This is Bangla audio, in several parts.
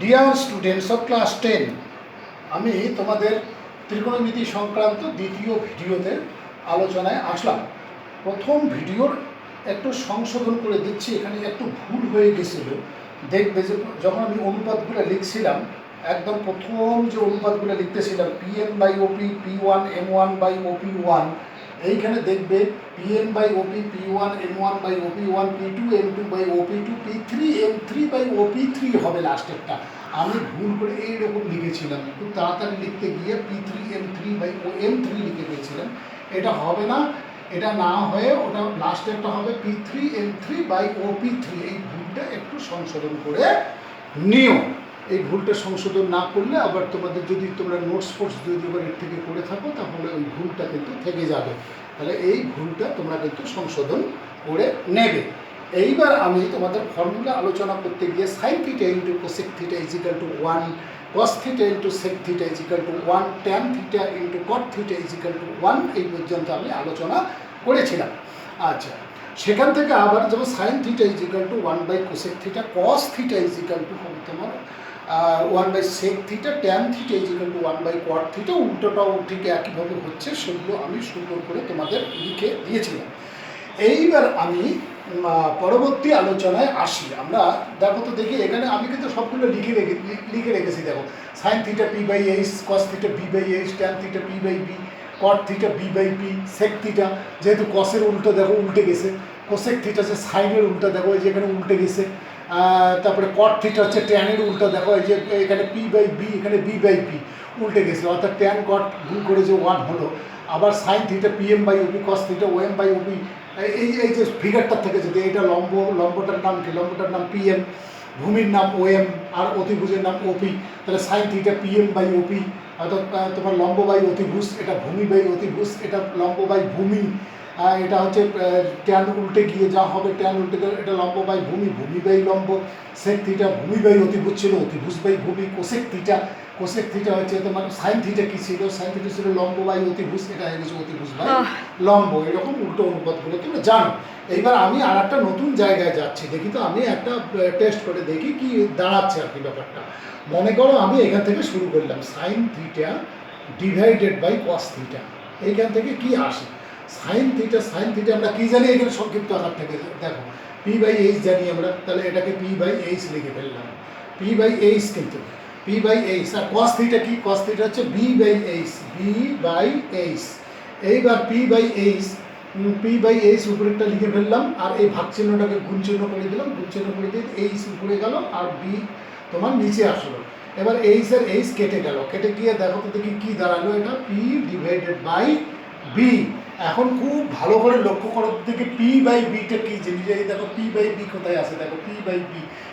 ডিয়ার স্টুডেন্টস অফ ক্লাস 10, আমি তোমাদের ত্রিকোণমিতি সংক্রান্ত দ্বিতীয় ভিডিওতে আলোচনায় আসলাম। প্রথম ভিডিওর একটু সংশোধন করে দিচ্ছি, এখানে একটু ভুল হয়ে গেছিল। দেখবে যে যখন আমি অনুপাতগুলো লিখছিলাম, একদম প্রথম যে অনুপাতগুলো লিখতেছিলাম Pn/OP P1M1/OP1, এইখানে দেখবে Pn/OP P1M1/OP1 P2M2/OP2 P3M3/OP3 হবে লাস্টেরটা। আমি ভুল করে এইরকম লিখেছিলাম, খুব তাড়াতাড়ি লিখতে গিয়ে P3M3/OM3 লিখে গিয়েছিলাম। এটা হবে না, এটা না হয়ে ওটা লাস্টেরটা হবে P3M3/OP3। এই ভুলটা একটু সংশোধন করে নিও। এই ভুলটা সংশোধন না করলে আবার তোমাদের যদি তোমরা নোটস ফোর্স যদি এবার এর থেকে করে থাকো, তাহলে ওই ভুলটা কিন্তু থেকে যাবে। তাহলে এই ভুলটা তোমরা কিন্তু সংশোধন করে নেবে। এইবার আমি তোমাদের ফর্মুলা আলোচনা করতে গিয়ে sine theta into cosec theta is equal to 1, cos theta into sec theta is equal to 1, tan theta into cot theta is equal to 1 এই পর্যন্ত আমি আলোচনা করেছিলাম। আচ্ছা, সেখান থেকে আবার যেমন sine theta is equal to one by cosec theta, cos theta is equal to তোমার one by sec theta, tan theta is equal to one by cot theta, উল্টোটাও ঠিক একইভাবে হচ্ছে। সেগুলো আমি সুন্দর করে তোমাদের লিখে দিয়েছিলাম। এইবার আমি পরবর্তী আলোচনায় আসি। আমরা দেখো তো দেখি, এখানে আমি কিন্তু সবগুলো লিখে রেখেছি। দেখো, sine theta P/H, cos theta B/H, tan theta P/B, cot theta B/P, sec theta যেহেতু কসের উল্টো দেখো উল্টে গেছে, কোসেক থিটা যে সাইনের উল্টো দেখো এই যে এখানে উল্টে গেছে। তারপরে কট থিটা হচ্ছে ট্যানের উল্টো দেখো এই যে এখানে P/B, এখানে B/P উল্টে গেছে, অর্থাৎ ট্যান কট ভুল করে যে 1 হলো। আবার sine theta Pm/OP, cos theta OM/OP, এই যে ফিগারটার থেকে যদি এটা লম্বটার নাম কি? লম্বটার নাম Pm, ভূমির নাম OM, আর অতিভুজের নাম OP। তাহলে সাইন থিটা Pm/OP, অর্থাৎ তোমার লম্ব/অতিভুজ, এটা ভূমি/অতিভুজ, এটা লম্ব/ভূমি। এটা হচ্ছে ট্যান উল্টে গিয়ে যা হবে, ট্যান উল্টে গেলে এটা লম্ব/ভূমি, ভূমি/লম্ব। সেক থিটা ভূমি/অতিভুজ ছিল, অতিভুজ/ভূমি। কোসেক থিটা হচ্ছে তোমার সাইন থিটা কি ছিল? সাইন থিটা ছিল লম্ব/অতিভুজ, এটা হয়ে গেছে অতিভুজ/লম্ব। এরকম উল্টো অনুপাতগুলো তোমরা জানো। এইবার আমি আর একটা নতুন জায়গায় যাচ্ছি, দেখি তো আমি একটা টেস্ট করে দেখি কি দাঁড়াচ্ছে আর কি ব্যাপারটা। মনে করো আমি এখান থেকে শুরু করলাম, sine theta divided by cos theta. এইখান থেকে কি আসে? সাইন থিটা আমরা কি জানি এখানে সংক্ষিপ্ত আকার থেকে? দেখো, P/H জানি আমরা, তাহলে এটাকে P/H লিখে ফেললাম। P/H কিন্তু P/H। আর কস থিটা কি? কস থিটা হচ্ছে B/H। এইবার P/H উপরেরটা লিখে ফেললাম, আর এই ভাগ চিহ্নটাকে গুণ চিহ্ন করে দিলাম, গুণ চিহ্ন করে দিয়ে H উপরে গেল, আর B তোমার নিচে আসলো। এবার H আর H কেটে গেল, কেটে গিয়ে দেখো তো দেখি কি দাঁড়ালো, এটা P/B। এখন খুব ভালো করে লক্ষ্য করো দেখি P/Bটা কি জিনিস। এই দেখো P/B কোথায় আছে? দেখো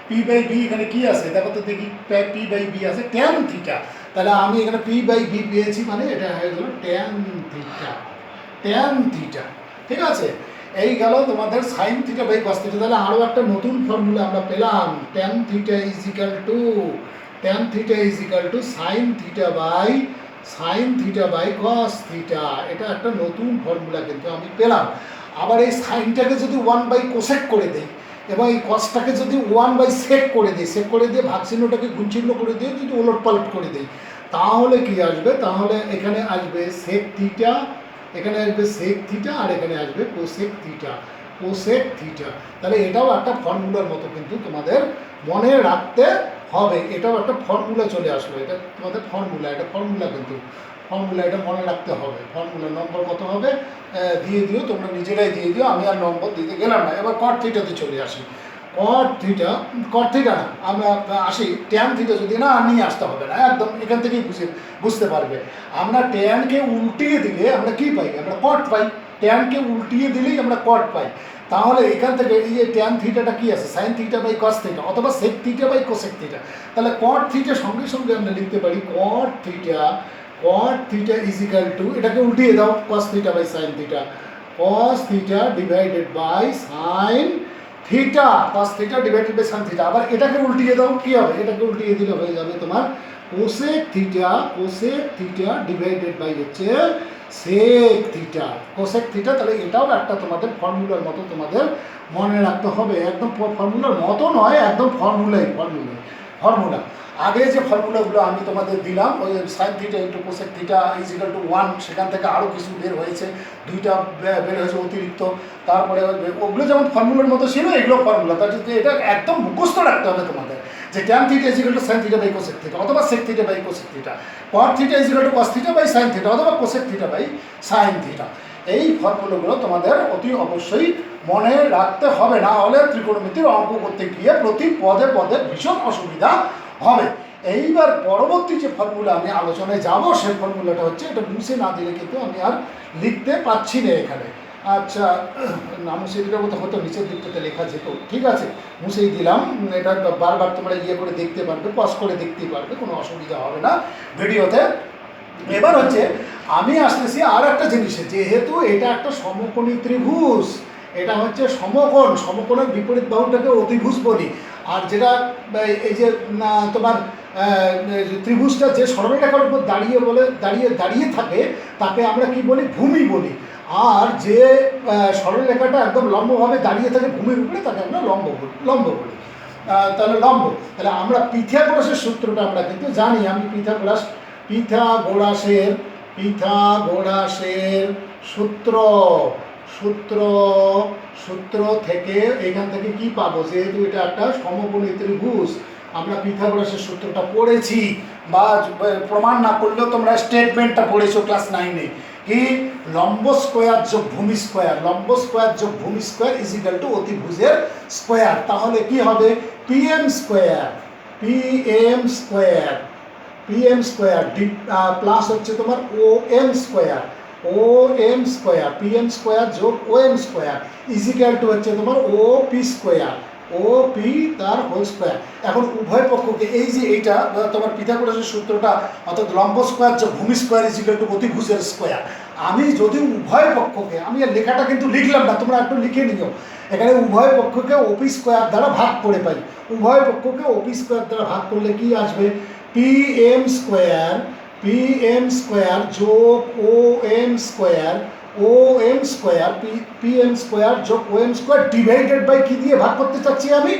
P/B এখানে কি আছে? দেখো তো দেখি, P/B আছে ট্যান থিটা। তাহলে আমি এখানে P/B পেয়েছি, মানে এটা হয়ে গেল ট্যান থিটা। ঠিক আছে, এই গেল তোমাদের sine theta by cos theta. তাহলে আরও একটা নতুন ফর্মুলা আমরা পেলাম, tan theta is equal to sine theta by cos theta. এটা একটা নতুন ফর্মুলা কিন্তু আমি পেলাম। আবার এই সাইনটাকে যদি 1/কোসেক করে দেই, এবং এই কসটাকে যদি 1/সেক করে দিই, সেক করে দিয়ে ভাগ চিহ্নটাকে গুণ চিহ্ন করে দিয়ে যদি ওলট পালট করে দিই, তাহলে কি আসবে? তাহলে এখানে আসবে সেক থিটা, এখানে আসবে সেক থিটা, আর এখানে আসবে কোসেক থিটা। তাহলে এটাও একটা ফর্মুলার মতো কিন্তু তোমাদের মনে রাখতে হবে। এটাও একটা ফর্মুলা চলে আসলো, এটা তোমাদের ফর্মুলা, এটা এটা মনে রাখতে হবে। ফর্মুলা নম্বর কত হবে দিয়ে দিও, তোমরা নিজেরাই দিয়ে দিও, আমি আর নম্বর দিতে গেলাম না। এবার কট থিটাতে চলে আসি। কট থিটা না, আমরা আসি ট্যান থিটা। যদি না নিয়ে আসতে হবে না, একদম এখান থেকেই বুঝতে পারবে। আমরা ট্যানকে উল্টিয়ে দিলে আমরা কি পাই? আমরা কট পাই। ট্যানকে উল্টিয়ে দিলেই আমরা কট পাই। তাহলে এখান থেকে এই যে ট্যান থিটাটা কি আছে? Sine theta by cos theta, অথবা sec theta by cosec theta. তাহলে কট থিটা সঙ্গে সঙ্গে আমরা লিখতে পারি cot theta is equal to, এটাকে উল্টিয়ে দাও, cos theta by sine theta, cos theta divided by sine theta, cos theta divided by sine theta. আবার এটাকে উল্টিয়ে দাও, কি হবে? এটাকে উল্টিয়ে দিলে হয়ে যাবে তোমার কোসেক থিটা ডিভাইডেড বাই হচ্ছে সেক থিটা। তাহলে এটাও একটা তোমাদের ফর্মুলার মতো তোমাদের মনে রাখতে হবে। একদম ফর্মুলার মতো নয়, একদম ফর্মুলাই। ফর্মুলা। আগে যে ফর্মুলাগুলো আমি তোমাদের দিলাম, ওই sine theta into cosec theta is equal to 1, সেখান থেকে আরও কিছু বের হয়েছে, 2টা বের হয়েছে অতিরিক্ত। তারপরে ওগুলো যেমন ফর্মুলার মতো ছিল, এগুলো ফর্মুলা। তার জন্য এটা একদম মুখস্থ রাখতে হবে তোমাদের, যে tan theta is equal to sine theta by cosec theta, অথবা sec theta by cosec theta, cot theta is equal to cos theta by sine theta, অথবা cosec theta by sine theta. এই ফর্মুলাগুলো তোমাদের অতি অবশ্যই মনে রাখতে হবে, না হলে ত্রিকোণমিতির অঙ্ক করতে গিয়ে প্রতি পদে পদে ভীষণ অসুবিধা হবে। এইবার পরবর্তী যে ফর্মুলা আমি আলোচনায় যাব, সেই ফর্মুলাটা হচ্ছে, এটা মুছে না দিলে কিন্তু আমি আর লিখতে পাচ্ছি না এখানে। আচ্ছা, না মুছে দিলে হয়তো নিচের দিকটাতে লেখা যেত, ঠিক আছে, মুছেই দিলাম। এটা বারবার তোমরা করে দেখতে পারবে, পজ করে দেখতেই পারবে, কোনো অসুবিধা হবে না ভিডিওতে। এবার হচ্ছে আমি আসতেছি আর একটা জিনিসে, যেহেতু এটা একটা সমকোণী ত্রিভুজ, এটা হচ্ছে সমকোণ, সমকোণের বিপরীত বাহুটাকে অতিভুজ বলি। আর যেটা এই যে তোমার ত্রিভুজটা যে সরলরেখার উপর দাঁড়িয়ে থাকে, তাকে আমরা কি বলি, ভূমি বলি। আর যে সরলরেখাটা একদম লম্বভাবে দাঁড়িয়ে থাকে ভূমির উপরে, তাকে আমরা লম্ব বলি। তাহলে লম্ব, তাহলে আমরা পিথাগোরাসের সূত্রটা আমরা কিন্তু জানি। আমি পিথাগোরাসের সূত্র থেকে এখান থেকে কি পাবো, যেহেতু এটা একটা সমকোণী ত্রিভুজ, আমরা পিথাগোরাসের সূত্রটা পড়েছি, বা প্রমাণ না করলেও তোমরা স্টেটমেন্টটা পড়েছো ক্লাস 9-এ, কি লম্ব স্কোয়ার যোগ ভূমি স্কোয়ার, লম্ব স্কোয়ার যোগ ভূমি স্কোয়ার ইজিক্যাল টু অতিভুজের স্কোয়ার। তাহলে কি হবে, পিএম স্কোয়ার প্লাস হচ্ছে তোমার ওএম স্কোয়ার, পিএম স্কোয়ার যোগ ওএম স্কোয়ার ইজিক্যাল টু হচ্ছে তোমার ওপি স্কোয়ার, ওপি তার হোল স্কোয়ার। এখন উভয় পক্ষকে, এই যে এইটা তোমার পিথাগোরাসের সূত্রটা, অর্থাৎ লম্ব স্কোয়ার যোগ ভূমি স্কোয়ার ইজিক্যাল টু অতিভুজের স্কোয়ার, আমি যদি উভয় পক্ষকে, আমি লেখাটা কিন্তু লিখলাম না, তোমরা একটু লিখে নিও, এখানে উভয় পক্ষকে ওপি স্কোয়ার দ্বারা ভাগ করে পাই। উভয় পক্ষকে ওপি স্কোয়ার দ্বারা ভাগ করলে কি আসবে, পিএম স্কোয়ার যোগ ওএম স্কোয়ার, পিএম স্কোয়ার যোগ ওএম স্কোয়ার ডিভাইডেড বাই কি দিয়ে ভাগ করতে চাচ্ছি, আমি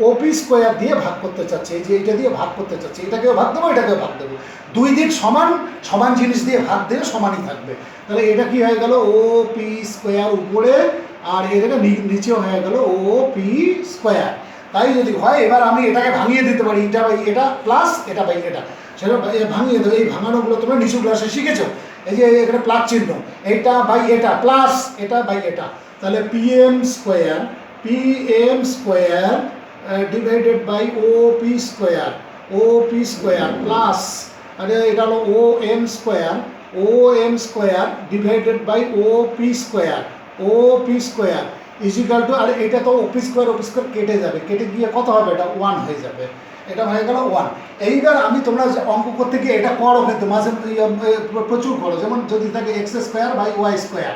ওপি স্কোয়ার দিয়ে ভাগ করতে চাচ্ছি। এই যে এইটা দিয়ে ভাগ করতে চাচ্ছি, এটাকেও ভাগ দেবো, এটাকেও ভাগ দেবো, দুই দিক সমান জিনিস দিয়ে ভাগ দিলে সমানই থাকবে। তাহলে এটা কি হয়ে গেল, ওপি স্কোয়ার উপরে, আর এটাকে নিচেও হয়ে গেল ওপি স্কোয়ার। তাই যদি হয়, এবার আমি এটাকে ভাঙিয়ে দিতে পারি, এটা বাই এটা প্লাস এটা বাই এটা, সেটা ভাঙিয়ে দেবো। এই ভাঙানোগুলো তোমরা নিচু ক্লাসে শিখেছো, এই যে এখানে প্লাস চিহ্ন, এটা বাই এটা প্লাস এটা বাই এটা, তাহলে PM square divided by OP square plus, আরে এটা হলো OM square divided by OP square is equal to, আর এটা তো ওপি স্কোয়ার কেটে যাবে, কেটে গিয়ে কত হবে, এটা 1 হয়ে যাবে, এটা হয়ে গেল 1। এইবার আমি তোমরা অঙ্ক করতে গিয়ে এটা করো, কিন্তু মাঝে প্রচুর করো, যেমন যদি থাকে x square by y square,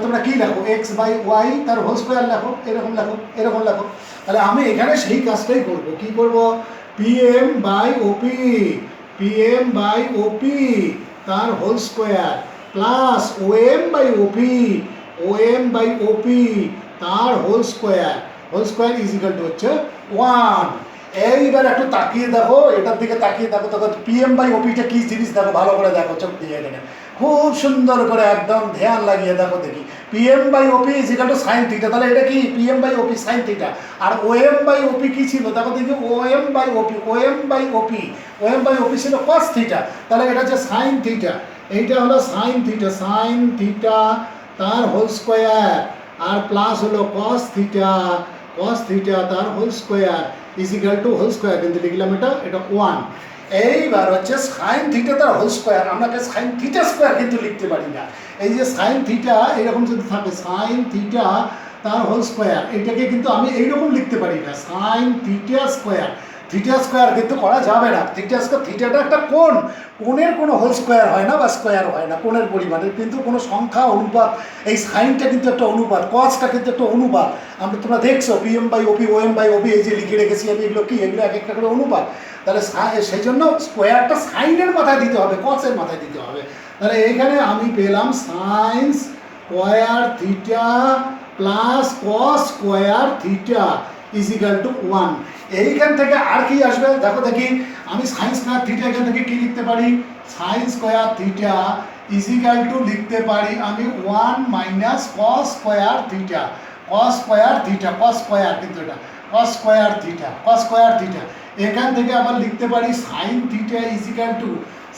তোমরা কী লেখো, এক্স বাই ওয়াই তার হোল স্কোয়ার লেখো, এরকম লেখো। তাহলে আমি এখানে সেই কাজটাই করবো, কি করবো, পিএম বাই ওপি তার whole square plus OM by OP তার হোল স্কোয়ার ইজিক্যাল টু হচ্ছে 1। এইবার একটু তাকিয়ে দেখো, এটার দিকে তাকিয়ে দেখো, তখন পিএম বাই ওপিটা কী জিনিস দেখো, ভালো করে দেখো, চোখ দিয়ে এখানে খুব সুন্দর করে একদম ধ্যান লাগিয়ে দেখো দেখি, PM by OP is equal to sine theta. তাহলে এটা কি, PM by OP sine theta. আর ওএম বাই ওপি কী ছিল, দেখো দেখি, ওএম বাই ওপি ছিল কস থিটা, তাহলে এটা হচ্ছে সাইন থিটা, এইটা হলো সাইন থিটা তার হোল স্কোয়ার, আর প্লাস হলো কস থিটা তার whole square is equal to whole square, কিন্তু লিখলাম এটা 1। এইবার হচ্ছে সাইন থিটা তার হোল স্কোয়ার, আমরা সাইন থিটা স্কোয়ার কিন্তু লিখতে পারি না। এই যে সাইন থিটা এরকম যদি থাকে, সাইন থিটা তার হোল স্কোয়ার, এটাকে কিন্তু আমি এইরকম লিখতে পারি না, সাইন থিটা স্কোয়ার কিন্তু করা যাবে না। থিটাটা একটা কোণের কোনো হোল স্কোয়ার হয় না, বা স্কোয়ার হয় না, কোণের পরিমাণের কিন্তু কোনো সংখ্যা অনুপাত, এই সাইনটা কিন্তু একটা অনুপাত, কসটা কিন্তু একটা অনুপাত। তোমরা দেখছো PM by OP, OM by OP, এই যে লিখে রেখেছি আমি, এগুলো কি, এগুলো এক একটা করে অনুপাত। তাহলে সেই জন্য স্কোয়ারটা সাইনের মাথায় দিতে হবে, কসের মাথায় দিতে হবে। তাহলে এইখানে আমি পেলাম sine square theta plus cos square theta is equal to 1। এইখান থেকে আর কি আসবে দেখো দেখি, আমি সাইন স্কোয়ার থিটা এখান থেকে কি লিখতে পারি, sine square theta is equal to লিখতে পারি আমি 1 minus cos square theta, cos square theta, cos square কিন্তু এটা cos square theta, cos square theta. এখান থেকে আবার লিখতে পারি sine theta is equal to,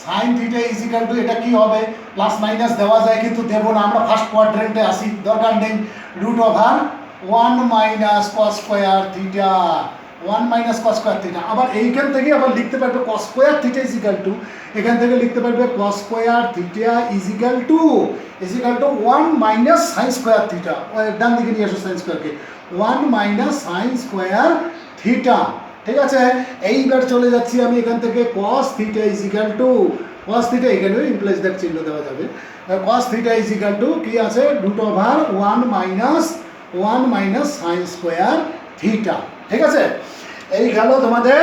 sine theta is equal to এটা কি হবে, প্লাস মাইনাস দেওয়া যায় কিন্তু দেবো না, আমরা ফার্স্ট কোয়াড্রেন্টে আসি, দরকার নেই, root over 1 minus cos square theta, 1 minus cos square theta. আবার এইখান থেকে আবার লিখতে পারবে cos square theta is equal to, এখান থেকে লিখতে পারবে cos square theta is equal to 1 minus sine square theta, ডান দিকে নিয়ে আসো সাইন স্কোয়ারকে, 1 মাইনাস সাইন স্কোয়ার থিটা। ঠিক আছে, এইবার চলে যাচ্ছি আমি এখান থেকে cos theta is equal to, cos theta এখানেও ইমপ্লাইজ দেখ চিহ্ন দেওয়া যাবে, কস থিটা ইজিক্যাল টু কি আছে, root over 1 minus sine square theta. ঠিক আছে, এই গেল তোমাদের,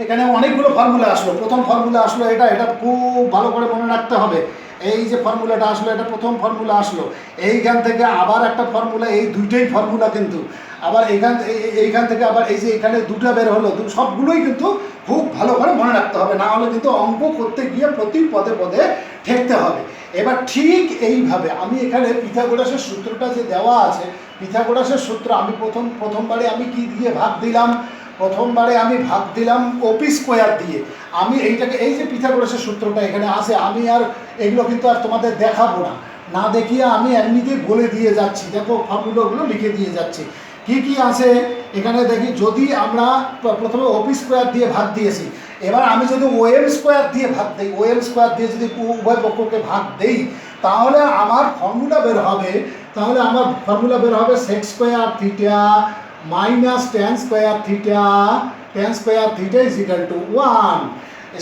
এখানে অনেকগুলো ফর্মুলা আসলো। প্রথম ফর্মুলা আসলো এটা, এটা খুব ভালো করে মনে রাখতে হবে। এই যে ফর্মুলাটা আসলো এটা প্রথম ফর্মুলা আসলো, এইখান থেকে আবার একটা ফর্মুলা, এই দুইটাই ফর্মুলা কিন্তু আবার এইখান থেকে আবার এই যে এখানে দুটো বের হলো, সবগুলোই কিন্তু খুব ভালো করে মনে রাখতে হবে, না হলে কিন্তু অঙ্ক করতে গিয়ে প্রতি পদে পদে ঠেকতে হবে। এবার ঠিক এইভাবে আমি এখানে পিথাগোরাসের সূত্রটা যে দেওয়া আছে, পিথাগোরাসের সূত্র আমি প্রথমবারে আমি কি দিয়ে ভাগ দিলাম, প্রথমবারে আমি ভাগ দিলাম ওপি স্কোয়ার দিয়ে। আমি এইটাকে, এই যে পিথাগোরাসের সূত্রটা এখানে আছে, আমি আর এগুলো কিন্তু আর তোমাদের দেখাবো না, না দেখিয়ে আমি এমনিতেই বলে দিয়ে যাচ্ছি, দেখো ফর্মুলাগুলো লিখে দিয়ে যাচ্ছি কি কি আছে এখানে। দেখি, যদি আমরা প্রথমে ওপি স্কোয়ার দিয়ে ভাগ দিয়েছি, এবার আমি যদি ওএম স্কোয়ার দিয়ে ভাগ দিই, ওএম স্কোয়ার দিয়ে যদি উভয় পক্ষকে ভাগ দেই, তাহলে আমার ফর্মুলা বের হবে, sec square theta minus tan square theta is equal to 1,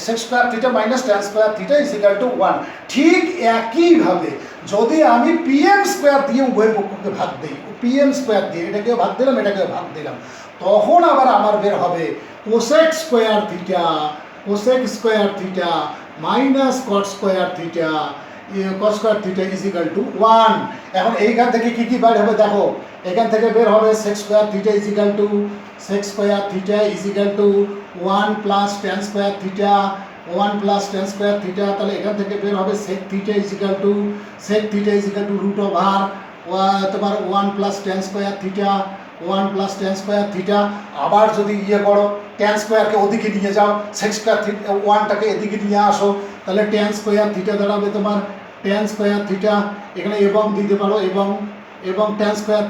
sec square theta minus tan square theta is equal to 1। ঠিক একইভাবে যদি আমি পিএম স্কোয়ার দিয়ে উভয় পক্ষকে ভাগ দিই, পিএম স্কোয়ার দিয়ে এটাকেও ভাগ দিলাম এটাকেও ভাগ দিলাম, তখন আবার আমার বের হবে cosec square theta minus cot square theta is equal to 1। এখন এইখান থেকে কি বের হবে দেখো, এখান থেকে বের হবে sec square theta is equal to 1 plus tan square theta, তাহলে এখান থেকে বের হবে sec theta is equal to root over তোমার 1 প্লাস ট্যান স্কোয়ার থিটা। আবার যদি করো, ট্যান স্কোয়ারকে ওদিকে নিয়ে যাও, সেক স্কোয়ার থিটা 1টাকে এদিকে নিয়ে আসো, তাহলে ট্যান স্কোয়ার থিটা দাঁড়াবে তোমার ট্যান স্কোয়ার থিটা, এখানে এবং দিতে পারো এবং tan square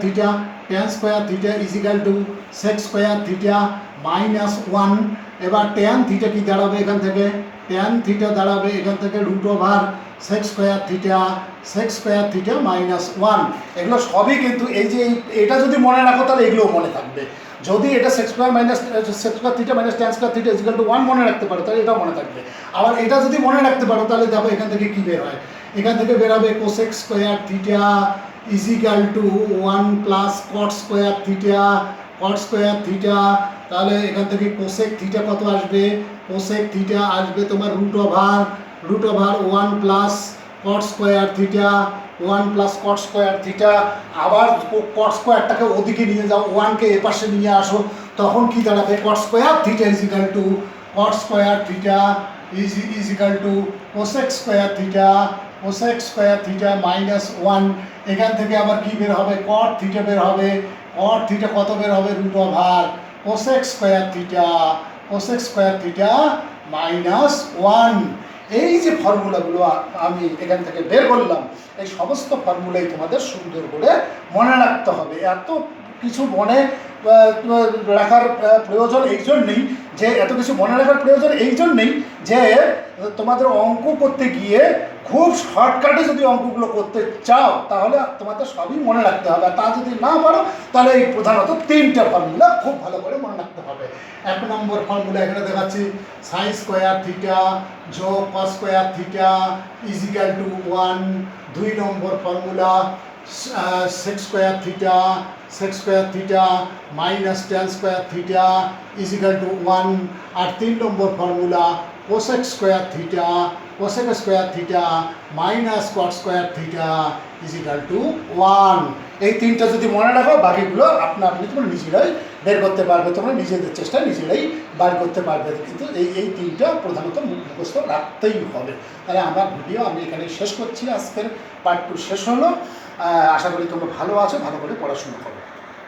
theta is equal to sec square theta minus 1। এবার ট্যান থিটা কি দাঁড়াবে এখান থেকে, ট্যান থিটা দাঁড়াবে এখান থেকে root over sec square theta minus 1। এগুলো সবই কিন্তু এই যে এটা যদি মনে রাখো তাহলে এগুলোও মনে থাকবে। যদি এটা sec square theta minus tan square theta is equal to 1 মনে রাখতে পারো, তাহলে এটাও মনে থাকবে। আবার এটা যদি মনে রাখতে পারো তাহলে দেখো এখান থেকে কি বের হয়, এখান থেকে বের হবে cosec square theta is equal to 1 plus cot square theta. তাহলে এখান থেকে কোসেক থিটা কত আসবে, কোসেক থিটা আসবে তোমার root over 1 plus cot square theta. আবার কট স্কোয়ারটাকে ওদিকে নিয়ে যাও, 1কে এপাশে নিয়ে আসো, তখন কি দাঁড়াবে, কট square theta is equal two cosec square theta minus 1। এখান থেকে আবার কি বের হবে, কট থিটা বের হবে, কট থিটা কত বের হবে, root over cosec square theta minus 1। এই যে ফর্মুলাগুলো আমি এখান থেকে বের করলাম, এই সমস্ত ফর্মুলাই তোমাদের সুন্দর করে মনে রাখতে হবে। এত কিছু মনে রাখার প্রয়োজন এই জন্যেই যে তোমাদের অঙ্ক করতে গিয়ে খুব শর্টকাটে যদি অঙ্কগুলো করতে চাও তাহলে তোমাদের সবই মনে রাখতে হবে, আর তা যদি না পারো তাহলে এই প্রধানত 3টে ফর্মুলা খুব ভালো করে মনে রাখতে হবে। 1 নম্বর ফর্মুলা এখানে দেখাচ্ছি, সাইন স্কোয়ার থিটা যোগ cos square theta is equal to 1। 2 number formula sec square theta minus tan square theta is equal to 1। আর 3 number formula cosec square theta minus cot square theta is equal to 1। এই 3টা যদি মনে রাখো বাকিগুলো আপনি তোমরা নিজেরাই বের করতে পারবে, তোমরা নিজেদের চেষ্টায় নিজেরাই বার করতে পারবে। কিন্তু এই তিনটা প্রধানত মুখস্থ রাখতেই হবে। তাহলে আমার ভিডিও আমি এখানে শেষ করছি, আজকের পার্ট 2 শেষ হলো। আশা করি তোমরা ভালো আছো, ভালো করে পড়াশোনা করো।